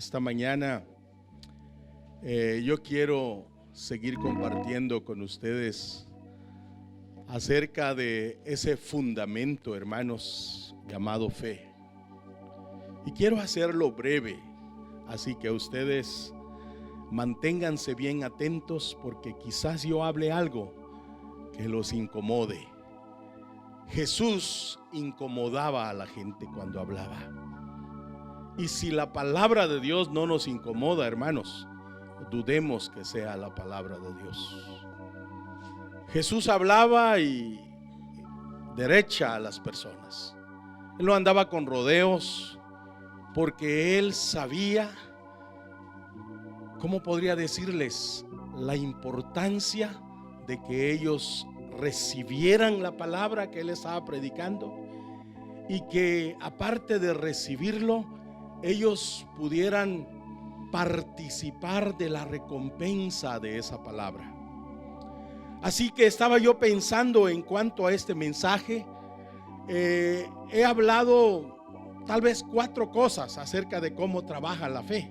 Esta mañana yo quiero seguir compartiendo con ustedes acerca de ese fundamento, hermanos, llamado fe. Y quiero hacerlo breve, así que ustedes manténganse bien atentos, porque quizás yo hable algo que los incomode. Jesús incomodaba a la gente cuando hablaba. Y si la palabra de Dios no nos incomoda, hermanos, dudemos que sea la palabra de Dios. Jesús hablaba y derecha a las personas. Él no andaba con rodeos, porque él sabía, ¿cómo podría decirles?, la importancia de que ellos recibieran la palabra que él estaba predicando, y que aparte de recibirlo, ellos pudieran participar de la recompensa de esa palabra. Así que estaba yo pensando en cuanto a este mensaje. He hablado tal vez 4 cosas acerca de cómo trabaja la fe.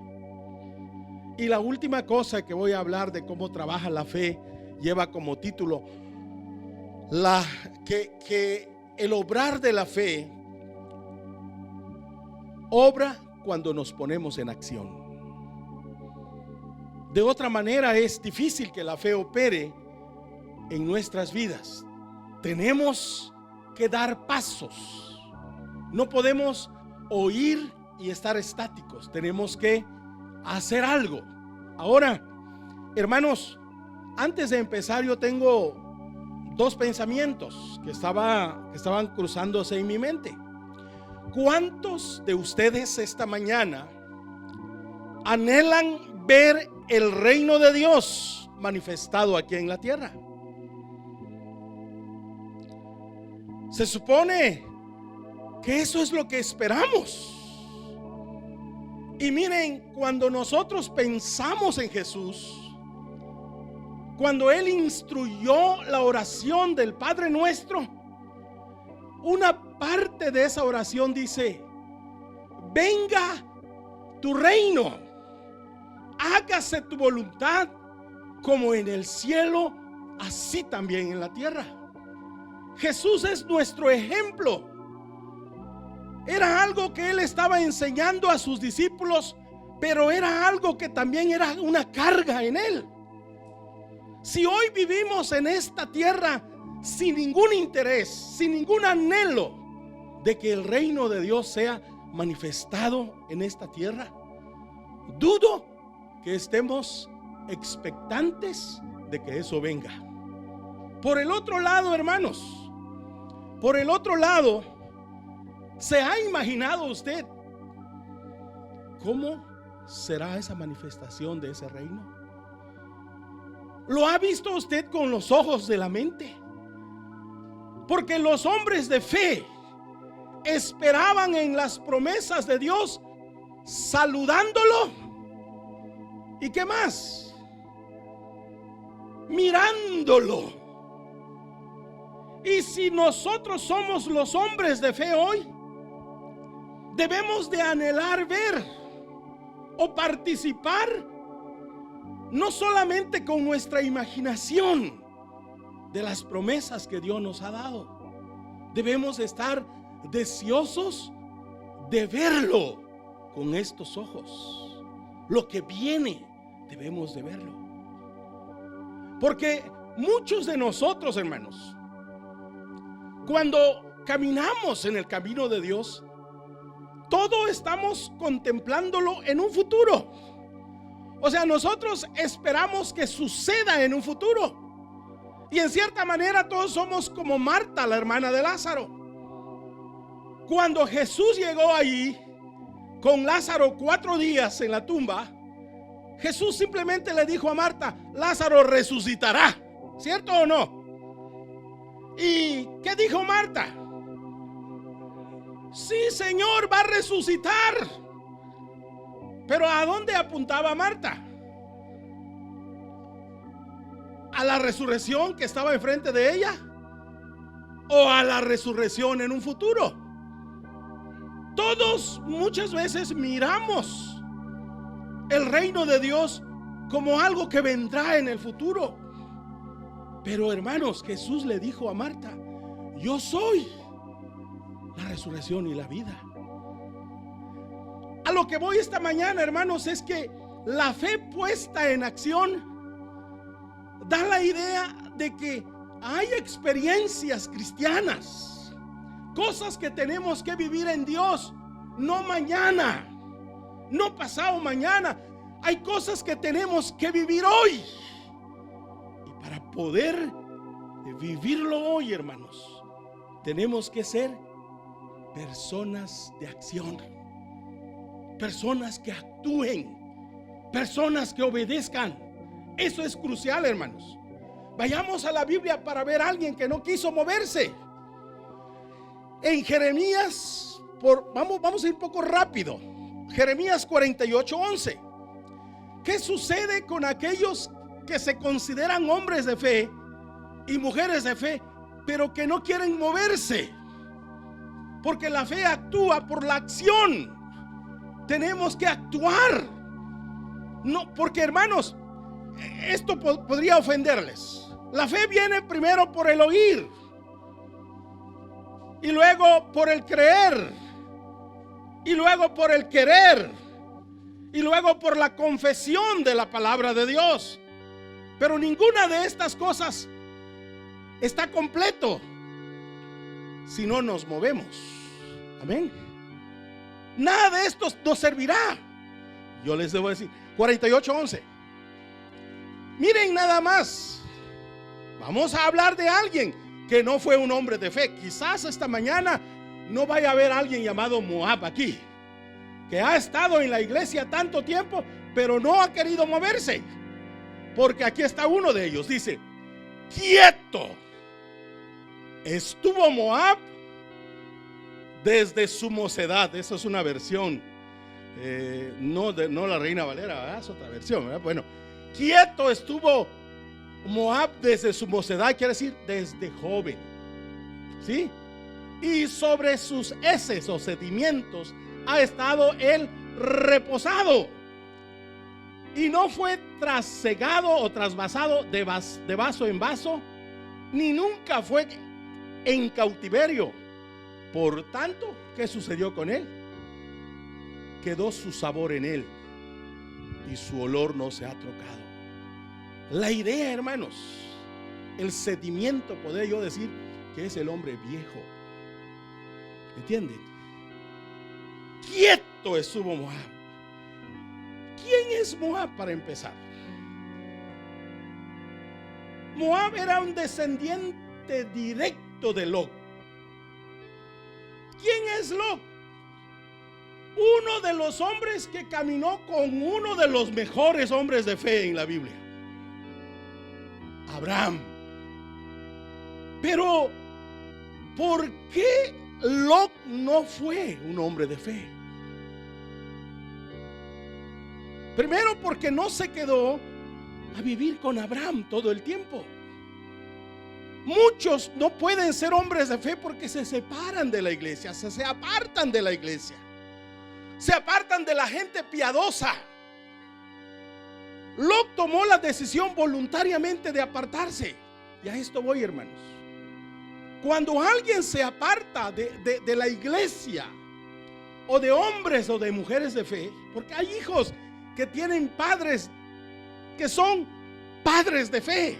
Y la última cosa que voy a hablar de cómo trabaja la fe lleva como título que el obrar de la fe obra cuando nos ponemos en acción. De otra manera es difícil que la fe opere en nuestras vidas. Tenemos que dar pasos. No podemos oír y estar estáticos. Tenemos que hacer algo. Ahora, hermanos, antes de empezar, yo tengo 2 pensamientos que estaban cruzándose en mi mente. ¿Cuántos de ustedes esta mañana anhelan ver el reino de Dios manifestado aquí en la tierra? Se supone que eso es lo que esperamos. Y miren, cuando nosotros pensamos en Jesús, cuando Él instruyó la oración del Padre Nuestro, una parte de esa oración dice: venga tu reino, hágase tu voluntad como en el cielo, así también en la tierra. Jesús es nuestro ejemplo. Era algo que Él estaba enseñando a sus discípulos, pero era algo que también era una carga en Él. Si hoy vivimos en esta tierra sin ningún interés, sin ningún anhelo de que el reino de Dios sea manifestado en esta tierra, dudo que estemos expectantes de que eso venga. Por el otro lado, hermanos, por el otro lado, ¿se ha imaginado usted cómo será esa manifestación de ese reino? ¿Lo ha visto usted con los ojos de la mente? Porque los hombres de fe esperaban en las promesas de Dios, saludándolo. ¿Y qué más? Mirándolo. Y si nosotros somos los hombres de fe hoy, debemos de anhelar ver o participar, no solamente con nuestra imaginación, de las promesas que Dios nos ha dado. Debemos estar deseosos de verlo con estos ojos. Lo que viene, debemos de verlo. Porque muchos de nosotros, hermanos, cuando caminamos en el camino de Dios, todo estamos contemplándolo en un futuro. O sea, nosotros esperamos que suceda en un futuro. Y en cierta manera todos somos como Marta, la hermana de Lázaro. Cuando Jesús llegó allí con Lázaro 4 días en la tumba, Jesús simplemente le dijo a Marta: Lázaro resucitará, ¿cierto o no? ¿Y qué dijo Marta? Sí, Señor, va a resucitar. Pero ¿a dónde apuntaba Marta? ¿A la resurrección que estaba enfrente de ella? ¿O a la resurrección en un futuro? Todos muchas veces miramos el reino de Dios como algo que vendrá en el futuro. Pero hermanos, Jesús le dijo a Marta: yo soy la resurrección y la vida. A lo que voy esta mañana, hermanos, es que la fe puesta en acción da la idea de que hay experiencias cristianas, cosas que tenemos que vivir en Dios, no mañana, no pasado mañana. Hay cosas que tenemos que vivir hoy. Y para poder vivirlo hoy, hermanos, tenemos que ser personas de acción, personas que actúen, personas que obedezcan. Eso es crucial, hermanos. Vayamos a la Biblia para ver a alguien que no quiso moverse. En Jeremías, vamos a ir un poco rápido. Jeremías 48:11. ¿Qué sucede con aquellos que se consideran hombres de fe y mujeres de fe, pero que no quieren moverse? Porque la fe actúa por la acción. Tenemos que actuar. No, porque hermanos, esto podría ofenderles. La fe viene primero por el oír y luego por el creer y luego por el querer y luego por la confesión de la palabra de Dios. Pero ninguna de estas cosas está completo si no nos movemos. Amén. Nada de esto nos servirá. Yo les debo decir 48:11. Miren nada más. Vamos a hablar de alguien que no fue un hombre de fe. Quizás esta mañana no vaya a haber alguien llamado Moab aquí, que ha estado en la iglesia tanto tiempo, pero no ha querido moverse. Porque aquí está uno de ellos. Dice: quieto estuvo Moab desde su mocedad. Esa es una versión, no la Reina Valera, ¿verdad? Es otra versión, ¿verdad? Bueno, quieto estuvo Moab desde su mocedad, quiere decir desde joven, ¿sí? Y sobre sus heces o sedimentos ha estado él reposado, y no fue trasegado o trasvasado de vaso en vaso, ni nunca fue en cautiverio. Por tanto, ¿qué sucedió con él? Quedó su sabor en él y su olor no se ha trocado. La idea, hermanos, el sedimiento, podría yo decir que es el hombre viejo. ¿Entienden? Quieto estuvo Moab. ¿Quién es Moab para empezar? Moab era un descendiente directo de Lot. ¿Quién es Lot? Uno de los hombres que caminó con uno de los mejores hombres de fe en la Biblia, Abraham. Pero ¿por qué Lot no fue un hombre de fe? Primero, porque no se quedó a vivir con Abraham todo el tiempo. Muchos no pueden ser hombres de fe porque se separan de la iglesia, se apartan de la iglesia, se apartan de la gente piadosa. Lot tomó la decisión voluntariamente de apartarse. Y a esto voy, hermanos. Cuando alguien se aparta de la iglesia, o de hombres o de mujeres de fe, porque hay hijos que tienen padres que son padres de fe,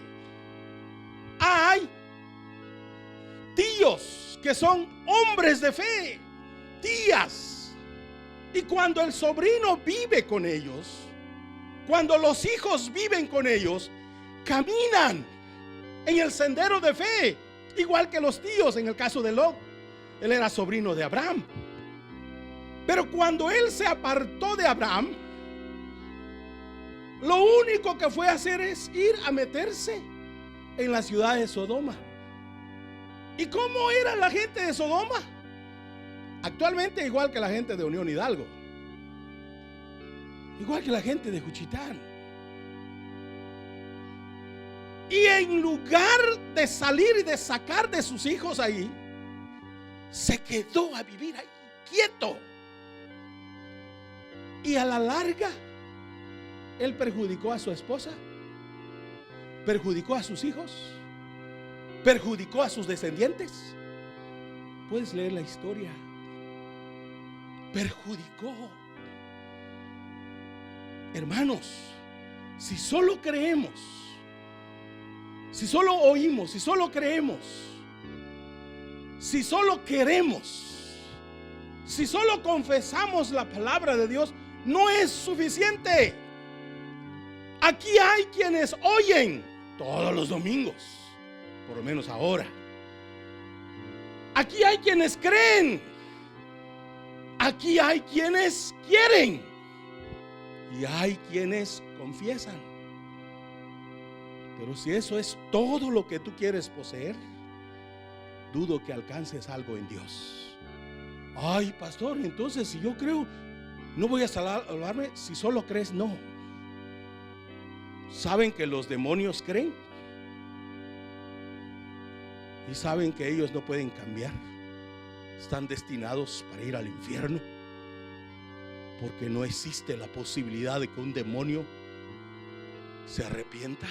hay tíos que son hombres de fe, tías, y cuando el sobrino vive con ellos, cuando los hijos viven con ellos, caminan en el sendero de fe, igual que los tíos. En el caso de Lot, él era sobrino de Abraham. Pero cuando él se apartó de Abraham, lo único que fue a hacer es ir a meterse en la ciudad de Sodoma. ¿Y cómo era la gente de Sodoma? Actualmente igual que la gente de Unión Hidalgo, igual que la gente de Juchitán. Y en lugar de salir y de sacar de sus hijos ahí, se quedó a vivir ahí quieto. Y a la larga Él perjudicó a su esposa, perjudicó a sus hijos, perjudicó a sus descendientes. Puedes leer la historia. Perjudicó. Hermanos, si solo creemos, si solo oímos, si solo creemos, si solo queremos, si solo confesamos la palabra de Dios, no es suficiente. Aquí hay quienes oyen todos los domingos, por lo menos ahora. Aquí hay quienes creen. Aquí hay quienes quieren. Y hay quienes confiesan. Pero si eso es todo lo que tú quieres poseer, dudo que alcances algo en Dios. Ay, pastor, entonces si yo creo, no voy a salvarme. Si solo crees, no. ¿Saben que los demonios creen? Y saben que ellos no pueden cambiar. Están destinados para ir al infierno, porque no existe la posibilidad de que un demonio se arrepienta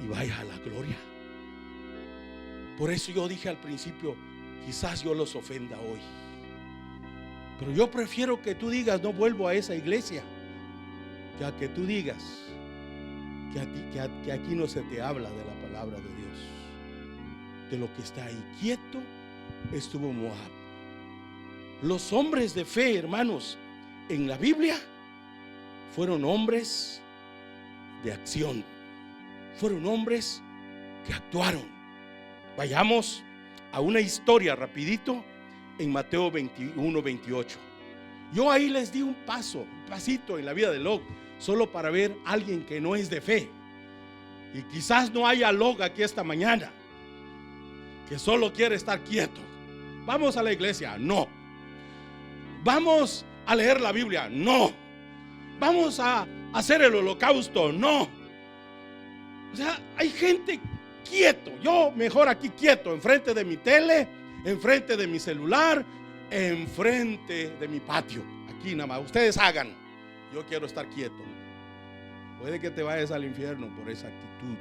y vaya a la gloria. Por eso yo dije al principio, quizás yo los ofenda hoy, pero yo prefiero que tú digas no vuelvo a esa iglesia, que a que tú digas que aquí no se te habla de la palabra de Dios, de lo que está ahí. Quieto estuvo Moab. Los hombres de fe, hermanos, en la Biblia fueron hombres de acción, fueron hombres que actuaron. Vayamos a una historia rapidito en Mateo 21, 28. Yo ahí les di un pasito en la vida de Lot, solo para ver a alguien que no es de fe. Y quizás no haya Lot aquí esta mañana, que solo quiere estar quieto. Vamos a la iglesia, no. Vamos a leer la Biblia, no. Vamos a hacer el holocausto, no. O sea, hay gente quieto. Yo mejor aquí quieto, enfrente de mi tele, enfrente de mi celular, enfrente de mi patio. Aquí nada más, ustedes hagan. Yo quiero estar quieto. Puede que te vayas al infierno por esa actitud.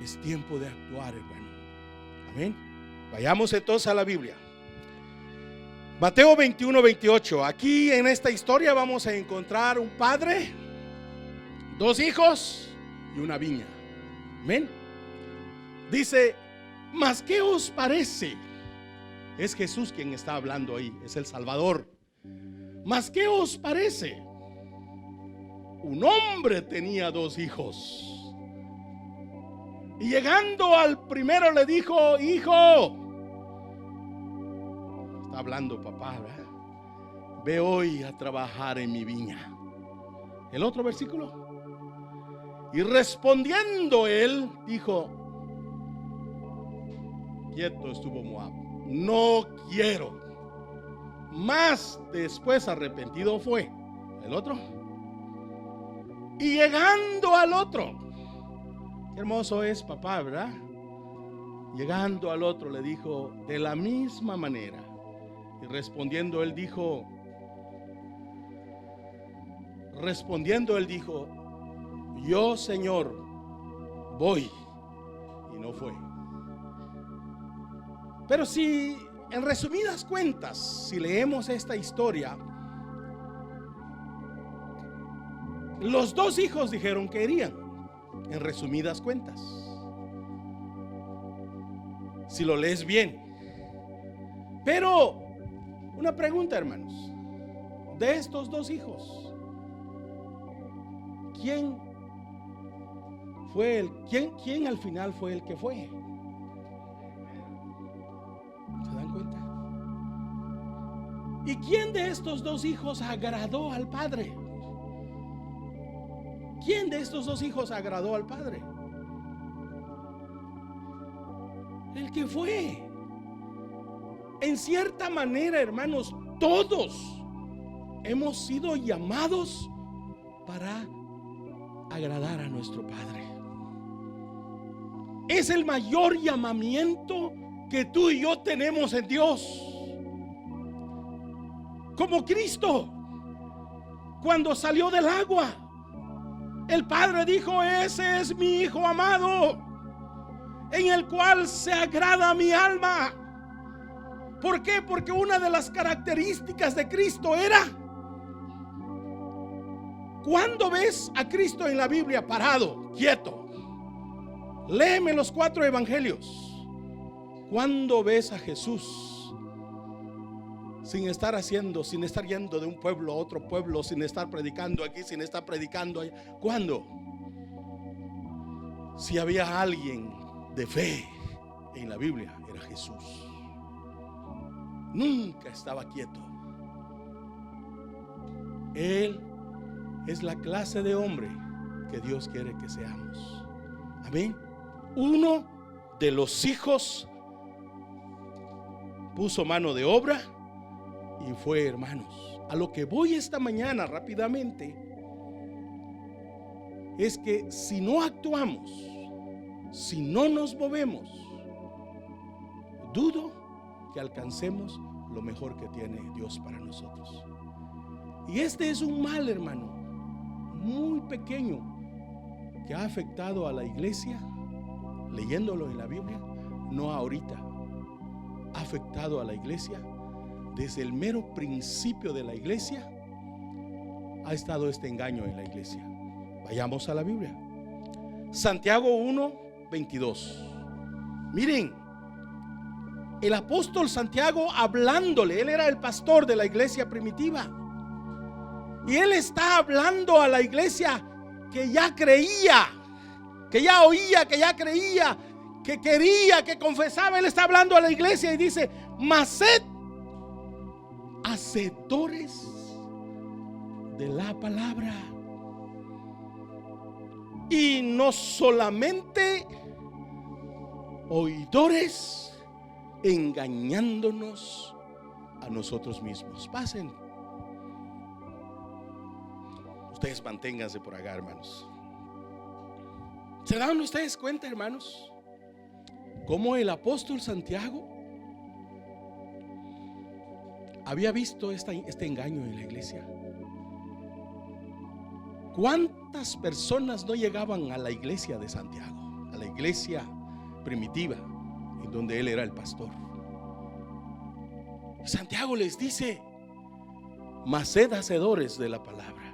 Es tiempo de actuar, hermano. Amén. Vayamos entonces a la Biblia. Mateo 21, 28. Aquí en esta historia vamos a encontrar un padre, dos hijos y una viña. Amén. Dice, ¿mas qué os parece? Es Jesús quien está hablando ahí, es el Salvador. ¿Mas qué os parece? Un hombre tenía dos hijos. Y llegando al primero le dijo, hijo, está hablando papá, ¿verdad? Ve hoy a trabajar en mi viña. El otro versículo. Y respondiendo él, dijo, quieto estuvo Moab, no quiero. Mas después arrepentido fue. El otro. Y llegando al otro, qué hermoso es papá, ¿verdad? Llegando al otro le dijo de la misma manera. Y respondiendo él dijo, yo, Señor, voy. Y no fue. Pero si en resumidas cuentas, si leemos esta historia, los dos hijos dijeron que irían. En resumidas cuentas, si lo lees bien. Pero una pregunta, hermanos, de estos dos hijos, ¿quién fue quién al final fue el que fue? ¿Se dan cuenta? ¿Y quién de estos dos hijos agradó al padre? ¿Quién de estos dos hijos agradó al padre? El que fue. En cierta manera, hermanos, todos hemos sido llamados para agradar a nuestro Padre. Es el mayor llamamiento que tú y yo tenemos en Dios. Como Cristo, cuando salió del agua, el Padre dijo: ese es mi Hijo amado, en el cual se agrada mi alma. ¿Por qué? Porque una de las características de Cristo era: ¿cuándo ves a Cristo en la Biblia parado, quieto? Léeme los 4 evangelios. ¿Cuándo ves a Jesús sin estar yendo de un pueblo a otro pueblo, sin estar predicando aquí, sin estar predicando allá? ¿Cuándo? Si había alguien de fe en la Biblia, era Jesús. Nunca estaba quieto. Él es la clase de hombre que Dios quiere que seamos. Amén. Uno de los hijos puso mano de obra y fue, hermanos. A lo que voy esta mañana rápidamente es que si no actuamos, si no nos movemos, dudo que alcancemos lo mejor que tiene Dios para nosotros. Y este es un mal, hermano, muy pequeño, que ha afectado a la iglesia, leyéndolo en la Biblia, no ahorita. Ha afectado a la iglesia desde el mero principio de la iglesia. Ha estado este engaño en la iglesia. Vayamos a la Biblia. Santiago 1:22. Miren, el apóstol Santiago hablándole, él era el pastor de la iglesia primitiva, y él está hablando a la iglesia que ya creía, que ya oía, que ya creía, que quería, que confesaba. Él está hablando a la iglesia y dice: mas sed hacedores de la palabra, y no solamente oidores, engañándonos a nosotros mismos. Pasen. Ustedes manténganse por acá, hermanos. ¿Se dan ustedes cuenta, hermanos, cómo el apóstol Santiago había visto este engaño en la iglesia? ¿Cuántas personas no llegaban a la iglesia de Santiago, a la iglesia primitiva, en donde él era el pastor? Santiago les dice: mas sed hacedores de la palabra.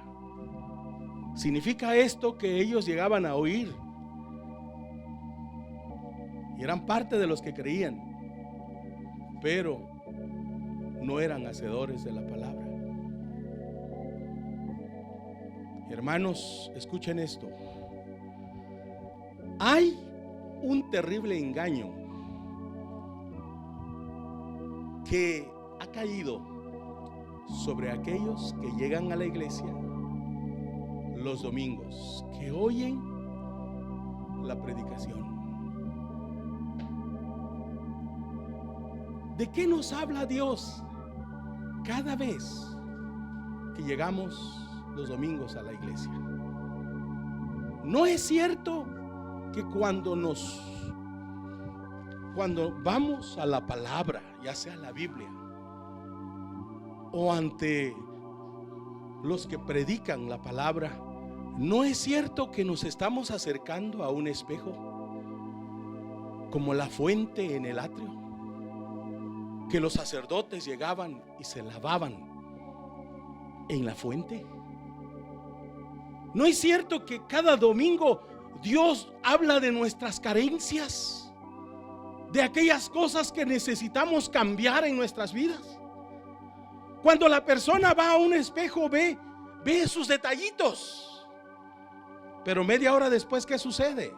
Significa esto que ellos llegaban a oír y eran parte de los que creían, pero no eran hacedores de la palabra. Hermanos, escuchen esto. Hay un terrible engaño que ha caído sobre aquellos que llegan a la iglesia los domingos, que oyen la predicación. ¿De qué nos habla Dios cada vez que llegamos los domingos a la iglesia? ¿No es cierto que cuando vamos a la palabra, ya sea la Biblia o ante los que predican la palabra, no es cierto que nos estamos acercando a un espejo, como la fuente en el atrio, que los sacerdotes llegaban y se lavaban en la fuente? ¿No es cierto que cada domingo Dios habla de nuestras carencias, de aquellas cosas que necesitamos cambiar en nuestras vidas? Cuando la persona va a un espejo, ve sus detallitos, pero media hora después, ¿qué sucede?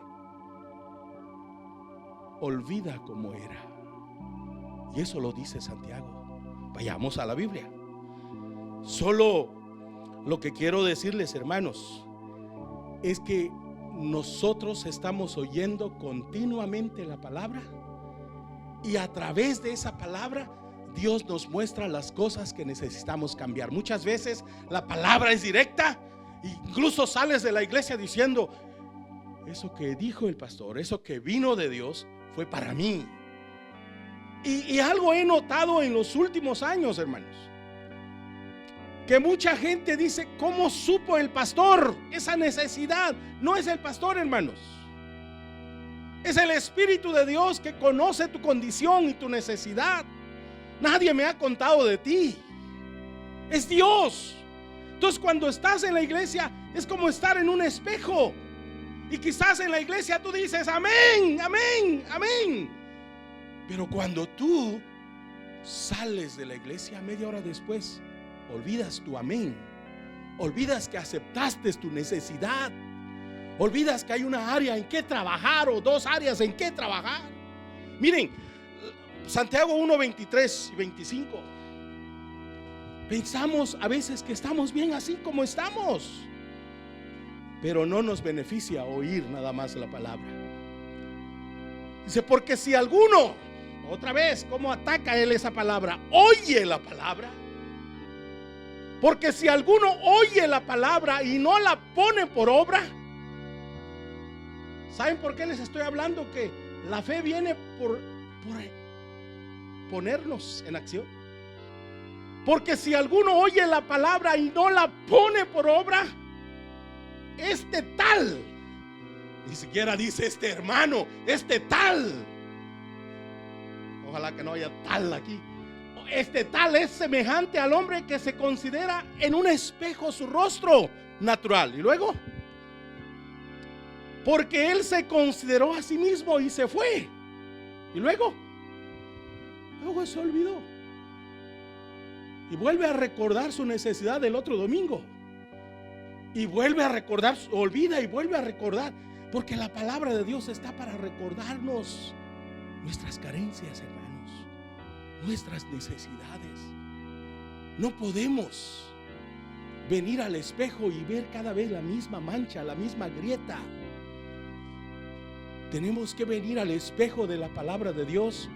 Olvida cómo era. Y eso lo dice Santiago. Vayamos a la Biblia. Solo lo que quiero decirles, hermanos, es que nosotros estamos oyendo continuamente la palabra, y a través de esa palabra Dios nos muestra las cosas que necesitamos cambiar. Muchas veces la palabra es directa, incluso sales de la iglesia diciendo: eso que dijo el pastor, eso que vino de Dios, fue para mí. Y algo he notado en los últimos años, hermanos. Que mucha gente dice: ¿cómo supo el pastor esa necesidad? No es el pastor, hermanos. Es el Espíritu de Dios que conoce tu condición y tu necesidad. Nadie me ha contado de ti. Es Dios. Entonces, cuando estás en la iglesia, es como estar en un espejo. Y quizás en la iglesia tú dices: amén, amén, amén. Pero cuando tú sales de la iglesia, media hora después, olvidas tu amén. Olvidas que aceptaste tu necesidad. Olvidas que hay una área en que trabajar o dos áreas en que trabajar. Miren, Santiago 1, 23 y 25. Pensamos a veces que estamos bien así como estamos, pero no nos beneficia oír nada más la palabra. Dice: porque si alguno, otra vez, ¿cómo ataca él esa palabra? Oye la palabra. Porque si alguno oye la palabra y no la pone por obra. ¿Saben por qué les estoy hablando? Que la fe viene por ponernos en acción. Porque si alguno oye la palabra y no la pone por obra, este tal, ni siquiera dice este hermano, este tal, ojalá que no haya tal aquí, este tal es semejante al hombre que se considera en un espejo su rostro natural. Y luego, porque él se consideró a sí mismo y se fue. Y luego se olvidó. Y vuelve a recordar su necesidad del otro domingo. Y vuelve a recordar, olvida y vuelve a recordar. Porque la palabra de Dios está para recordarnos nuestras carencias, hermanos, nuestras necesidades. No podemos venir al espejo y ver cada vez la misma mancha, la misma grieta. Tenemos que venir al espejo de la palabra de Dios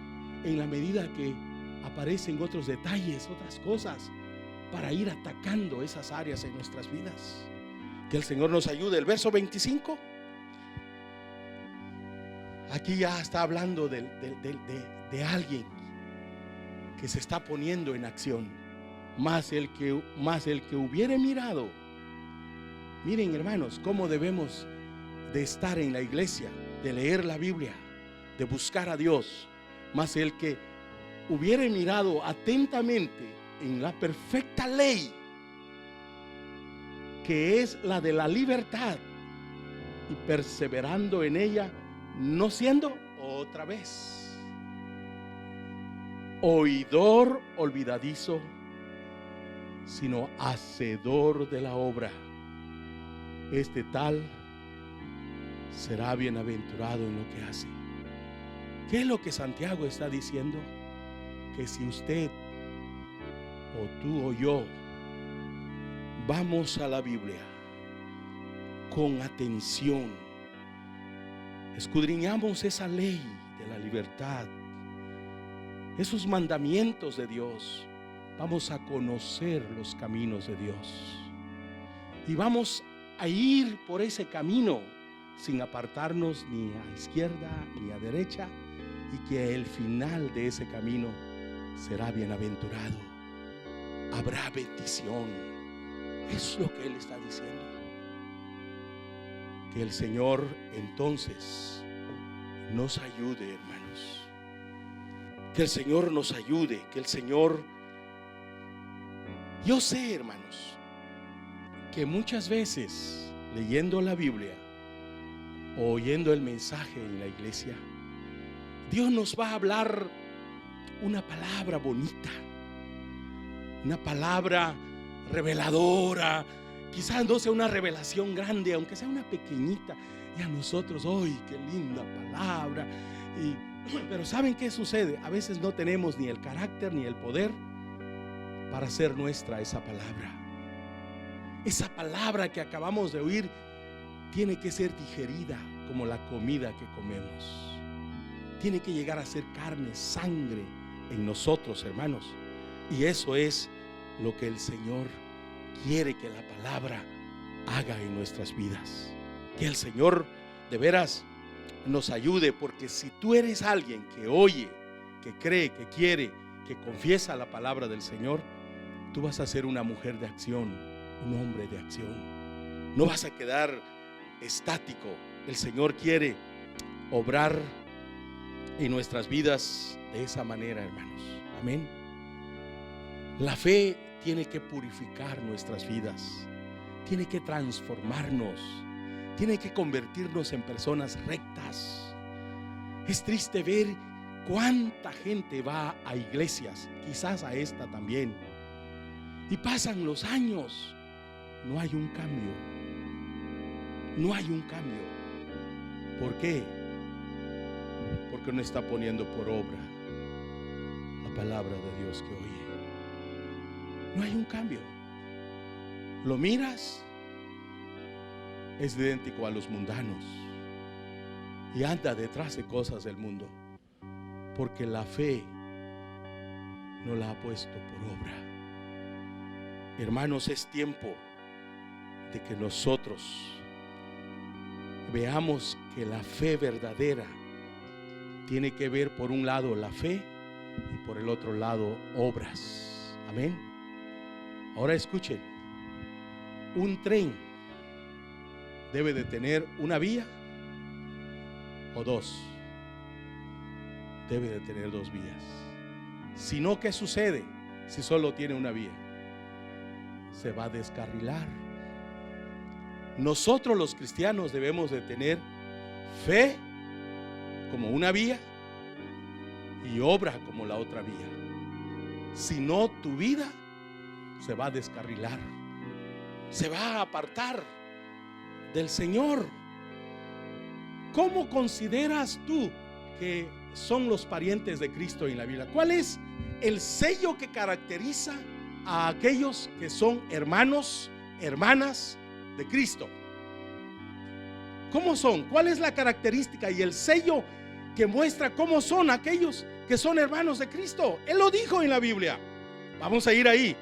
en la medida que aparecen otros detalles, otras cosas, para ir atacando esas áreas en nuestras vidas. Que el Señor nos ayude. El verso 25, aquí ya está hablando de alguien que se está poniendo en acción. Más el que hubiere mirado. Miren, hermanos, cómo debemos de estar en la iglesia, de leer la Biblia, de buscar a Dios. Más el que hubiere mirado atentamente en la perfecta ley, que es la de la libertad, y perseverando en ella, no siendo otra vez oidor olvidadizo, sino hacedor de la obra. Este tal será bienaventurado en lo que hace. ¿Qué es lo que Santiago está diciendo? Que si usted o tú o yo vamos a la Biblia con atención, escudriñamos esa ley de la libertad, esos mandamientos de Dios, vamos a conocer los caminos de Dios y vamos a ir por ese camino sin apartarnos ni a izquierda ni a derecha, y que el final de ese camino será bienaventurado, habrá bendición. Eso es lo que él está diciendo. Que el Señor entonces nos ayude, hermanos. Que el Señor nos ayude. Que el Señor, yo sé, hermanos, que muchas veces leyendo la Biblia o oyendo el mensaje en la iglesia, Dios nos va a hablar una palabra bonita, una palabra reveladora. Quizás no sea una revelación grande, aunque sea una pequeñita. Y a nosotros, ¡ay, qué linda palabra! Pero ¿saben qué sucede? A veces no tenemos ni el carácter ni el poder para hacer nuestra esa palabra. Esa palabra que acabamos de oír tiene que ser digerida como la comida que comemos. Tiene que llegar a ser carne, sangre en nosotros, hermanos. Y eso es lo que el Señor quiere que la palabra haga en nuestras vidas. Que el Señor de veras nos ayude, porque si tú eres alguien que oye, que cree, que quiere, que confiesa la palabra del Señor, tú vas a ser una mujer de acción, un hombre de acción. No vas a quedar estático. El Señor quiere obrar en nuestras vidas de esa manera, hermanos. Amén. La fe tiene que purificar nuestras vidas, tiene que transformarnos, tiene que convertirnos en personas rectas. Es triste ver cuánta gente va a iglesias, quizás a esta también, y pasan los años, no hay un cambio, no hay un cambio. ¿Por qué? Porque no está poniendo por obra la palabra de Dios que oye. No hay un cambio. Lo miras, es idéntico a los mundanos y anda detrás de cosas del mundo, porque la fe no la ha puesto por obra. Hermanos, es tiempo de que nosotros veamos que la fe verdadera tiene que ver, por un lado, la fe y por el otro lado, obras. Amén. Ahora escuchen, un tren debe de tener una vía o dos. Debe de tener dos vías. Si no, ¿qué sucede si solo tiene una vía? Se va a descarrilar. Nosotros los cristianos debemos de tener fe como una vía y obra como la otra vía. Si no, tu vida se va a descarrilar, se va a apartar del Señor. ¿Cómo consideras tú que son los parientes de Cristo en la Biblia? ¿Cuál es el sello que caracteriza a aquellos que son hermanos, hermanas de Cristo? ¿Cómo son? ¿Cuál es la característica y el sello que muestra cómo son aquellos que son hermanos de Cristo? Él lo dijo en la Biblia. Vamos a ir ahí.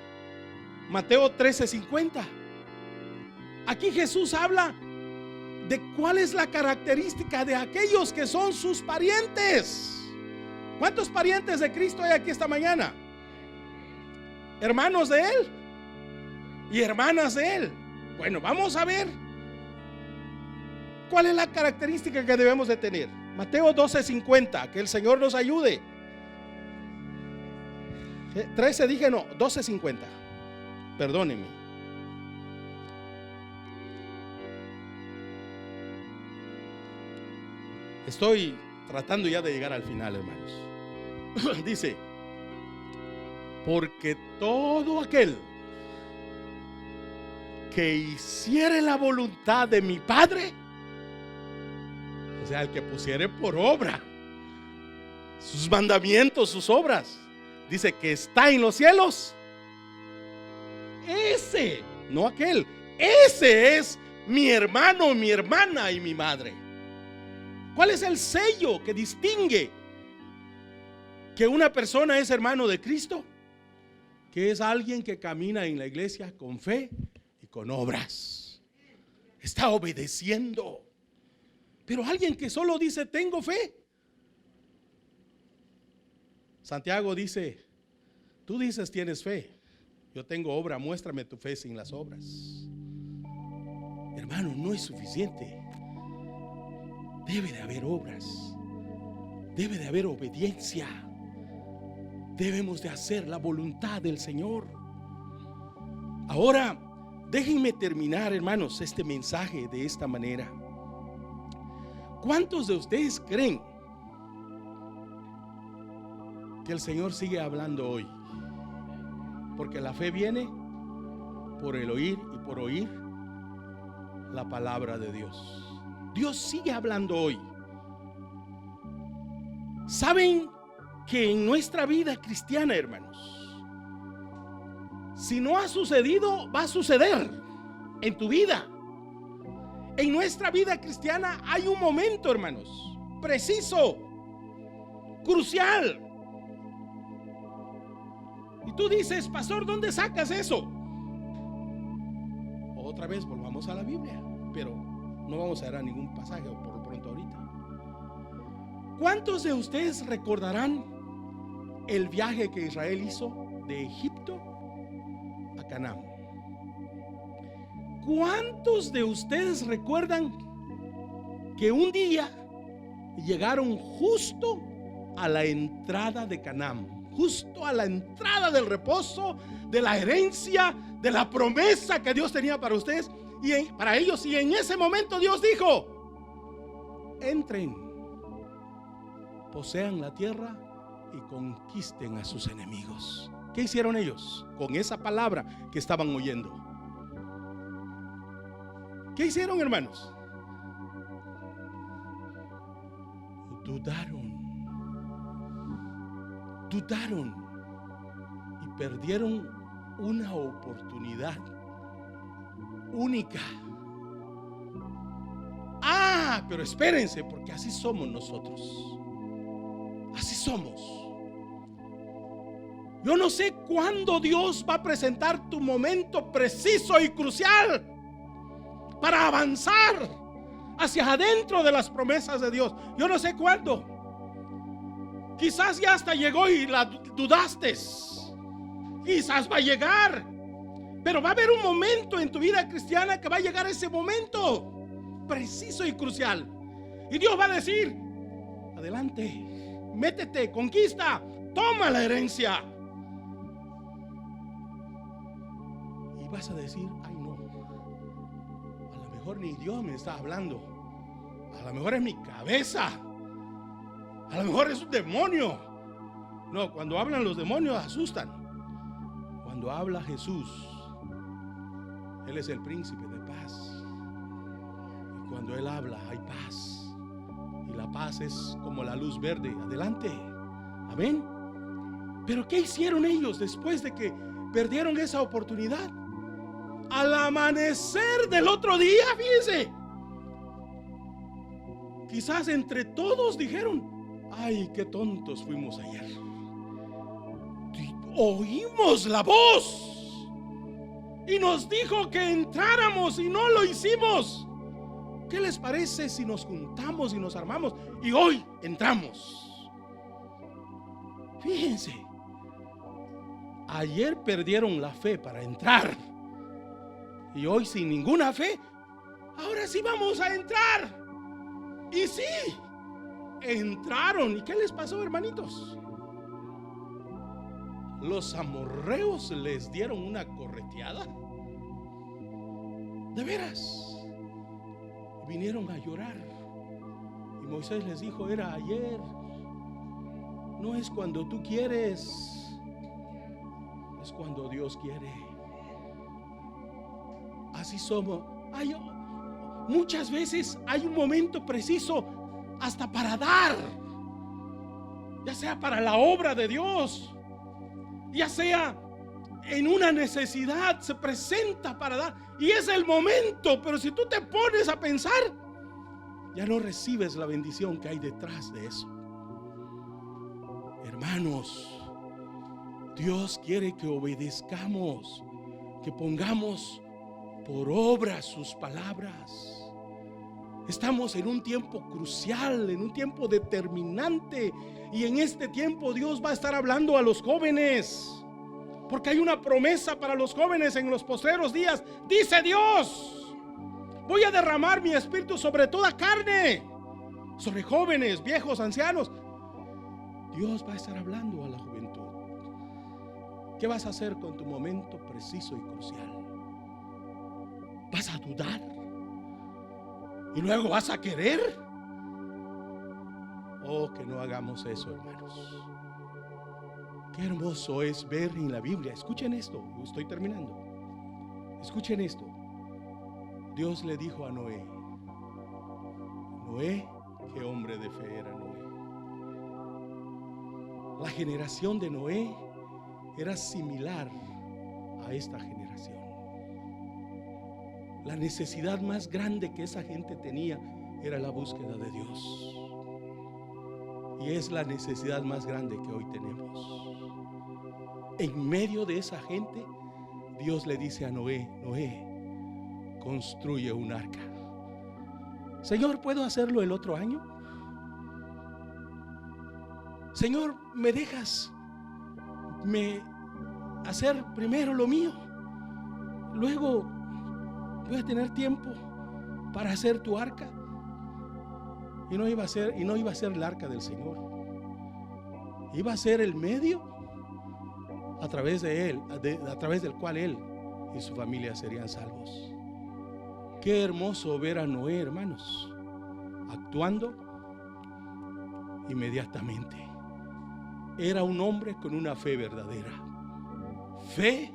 Mateo 13:50. Aquí Jesús habla de cuál es la característica de aquellos que son sus parientes. ¿Cuántos parientes de Cristo hay aquí esta mañana? Hermanos de Él y hermanas de Él. Bueno, vamos a ver cuál es la característica que debemos de tener. Mateo 12:50, que el Señor nos ayude. 13 dije, no, 12:50. Perdónenme. Estoy tratando ya de llegar al final, hermanos. Dice: porque todo aquel que hiciere la voluntad de mi Padre, o sea, el que pusiere por obra sus mandamientos, sus obras, dice que está en los cielos. Ese, no aquel, ese es mi hermano, mi hermana y mi madre. ¿Cuál es el sello que distingue que una persona es hermano de Cristo? Que es alguien que camina en la iglesia con fe y con obras. Está obedeciendo. Pero alguien que solo dice tengo fe. Santiago dice: tú dices tienes fe, yo tengo obra, muéstrame tu fe sin las obras. Hermano, no es suficiente. Debe de haber obras, debe de haber obediencia. Debemos de hacer la voluntad del Señor. Ahora, déjenme terminar, hermanos, este mensaje de esta manera. ¿Cuántos de ustedes creen que el Señor sigue hablando hoy? Porque la fe viene por el oír y por oír la palabra de Dios. Dios sigue hablando hoy. ¿Saben que en nuestra vida cristiana, hermanos, si no ha sucedido, va a suceder en tu vida? En nuestra vida cristiana hay un momento, hermanos, preciso, crucial. Y tú dices: pastor, ¿dónde sacas eso? Otra vez volvamos a la Biblia, pero no vamos a ir a ningún pasaje por lo pronto ahorita. ¿Cuántos de ustedes recordarán el viaje que Israel hizo de Egipto Canaán. ¿Cuántos de ustedes recuerdan que un día llegaron justo a la entrada de Canaán, justo a la entrada del reposo, de la herencia, de la promesa que Dios tenía para ustedes y para ellos? Y en ese momento Dios dijo: entren, posean la tierra y conquisten a sus enemigos. ¿Qué hicieron ellos con esa palabra que estaban oyendo? ¿Qué hicieron, hermanos? Dudaron y perdieron una oportunidad única. Pero espérense, porque así somos nosotros. Así somos. Yo no sé cuándo Dios va a presentar tu momento preciso y crucial para avanzar hacia adentro de las promesas de Dios. Yo no sé cuándo. Quizás ya hasta llegó y la dudaste. Quizás va a llegar. Pero va a haber un momento en tu vida cristiana que va a llegar ese momento preciso y crucial. Y Dios va a decir: adelante, métete, conquista, toma la herencia. Y vas a decir: ay no, a lo mejor ni Dios me está hablando, a lo mejor es mi cabeza, a lo mejor es un demonio. No, cuando hablan los demonios asustan. Cuando habla Jesús, Él es el príncipe de paz. Y cuando Él habla hay paz. Y la paz es como la luz verde. Adelante. Amén. Pero ¿qué hicieron ellos después de que perdieron esa oportunidad? Al amanecer del otro día, fíjense, quizás entre todos dijeron: ay, qué tontos fuimos ayer. Oímos la voz y nos dijo que entráramos y no lo hicimos. ¿Qué les parece si nos juntamos y nos armamos y hoy entramos? Fíjense, ayer perdieron la fe para entrar y hoy, sin ninguna fe, ahora sí vamos a entrar. Y sí, entraron. ¿Y qué les pasó, hermanitos? Los amorreos les dieron una correteada. De veras. Vinieron a llorar. Y Moisés les dijo: era ayer. No es cuando tú quieres, es cuando Dios quiere. Así somos. Muchas veces hay un momento preciso hasta para dar, ya sea para la obra de Dios, ya sea en una necesidad, se presenta para dar y es el momento. Pero si tú te pones a pensar, ya no recibes la bendición que hay detrás de eso. Hermanos, Dios quiere que obedezcamos, que pongamos por obra sus palabras. Estamos en un tiempo crucial, en un tiempo determinante, y en este tiempo Dios va a estar hablando a los jóvenes, porque hay una promesa para los jóvenes en los postreros días. Dice Dios: voy a derramar mi espíritu sobre toda carne, sobre jóvenes, viejos, ancianos. Dios va a estar hablando a la juventud. ¿Qué vas a hacer con tu momento preciso y crucial? ¿Vas a dudar? ¿Y luego vas a querer? Oh, que no hagamos eso, hermanos. Qué hermoso es ver en la Biblia. Escuchen esto, estoy terminando. Escuchen esto. Dios le dijo a Noé: Noé, qué hombre de fe era Noé. La generación de Noé era similar a esta generación. La necesidad más grande que esa gente tenía era la búsqueda de Dios. Y es la necesidad más grande que hoy tenemos. En medio de esa gente, Dios le dice a Noé: Noé, construye un arca. Señor, ¿puedo hacerlo el otro año? Señor, ¿me dejas hacer primero lo mío? luego voy a tener tiempo para hacer tu arca. Y no iba a ser el arca del Señor. Iba a ser el medio a través de él, a través del cual él y su familia serían salvos. Qué hermoso ver a Noé, hermanos, actuando inmediatamente. Era un hombre con una fe verdadera, fe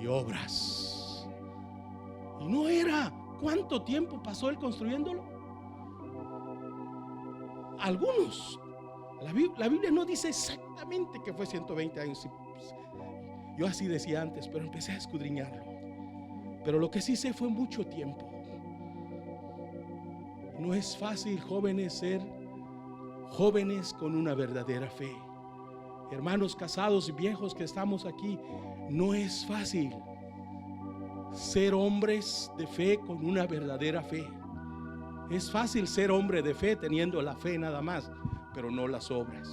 y obras. Y no era cuánto tiempo pasó él construyéndolo. Algunos, la Biblia no dice exactamente que fue 120 años. Yo así decía antes, pero empecé a escudriñarlo. Pero lo que sí sé fue mucho tiempo. No es fácil, jóvenes, ser jóvenes con una verdadera fe. Hermanos casados y viejos que estamos aquí, no es fácil ser hombres de fe con una verdadera fe. Es fácil ser hombre de fe teniendo la fe nada más, pero no las obras.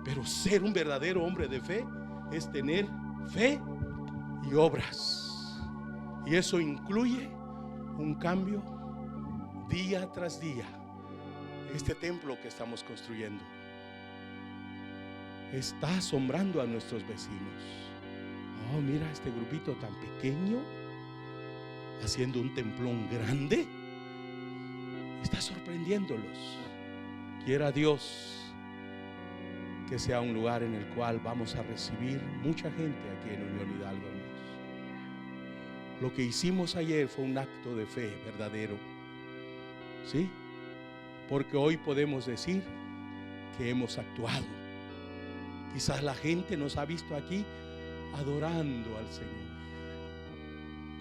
Pero ser un verdadero hombre de fe es tener fe y obras. Y eso incluye un cambio día tras día. Este templo que estamos construyendo está asombrando a nuestros vecinos. Oh, mira este grupito tan pequeño haciendo un templón grande. Está sorprendiéndolos. Quiera Dios que sea un lugar en el cual vamos a recibir mucha gente aquí en Unión Hidalgo, hermanos. Lo que hicimos ayer fue un acto de fe verdadero, ¿sí? Porque hoy podemos decir que hemos actuado. Quizás la gente nos ha visto aquí adorando al Señor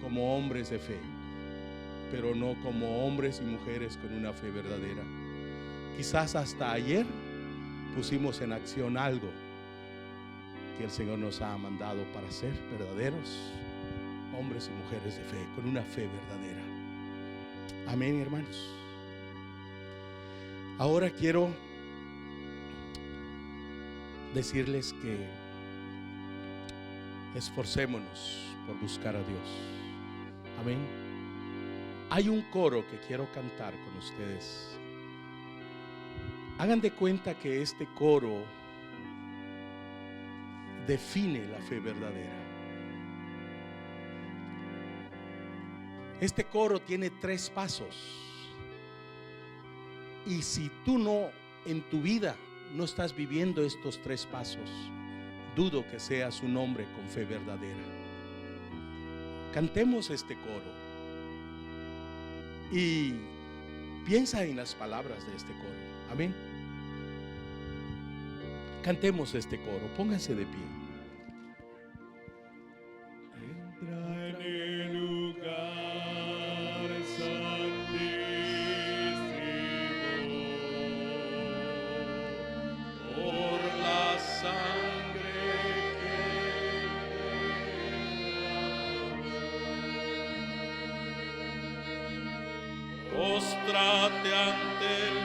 como hombres de fe, pero no como hombres y mujeres con una fe verdadera. Quizás hasta ayer pusimos en acción algo que el Señor nos ha mandado para ser verdaderos hombres y mujeres de fe, con una fe verdadera. Amén, hermanos. Ahora quiero decirles que esforcémonos por buscar a Dios. Amén. Hay un coro que quiero cantar con ustedes. Hagan de cuenta que este coro define la fe verdadera. Este coro tiene 3 pasos. Y si tú no, en tu vida, no estás viviendo estos 3 pasos, dudo que seas un hombre con fe verdadera. Cantemos este coro y piensa en las palabras de este coro. Amén. Cantemos este coro, pónganse de pie. Entra en el lugar santísimo por la sangre que derramó. Póstrate ante el